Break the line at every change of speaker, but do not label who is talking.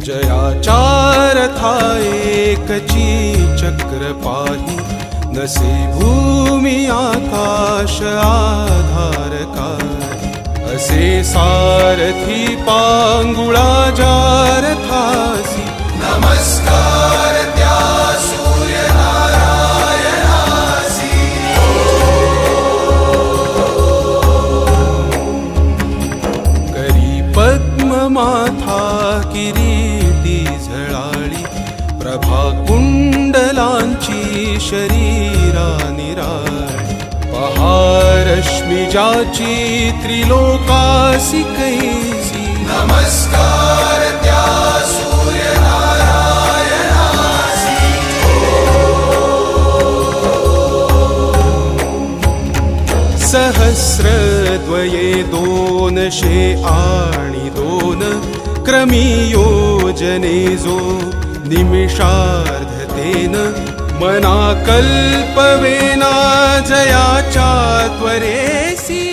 जयाचार एकची चक्र पाही, नसे भूमी आकाश आधार काही. असे सारथी पांगुळा जारथासी, नमस्कार त्या सूर्य नारायणासी. करी पद्म माथा किरीटी झळाळी, प्रभा कुंडलांची शरीरा निराळी. पहारश्मी ज्याची त्रिलोकासी कैसी, नमस्कार त्या सूर्य नारायणासी. सहस्रद्वये 202 क्रमी योजने जो निमिषार्धतेन, मना कल्पवेना जयाच्या त्वरेसी.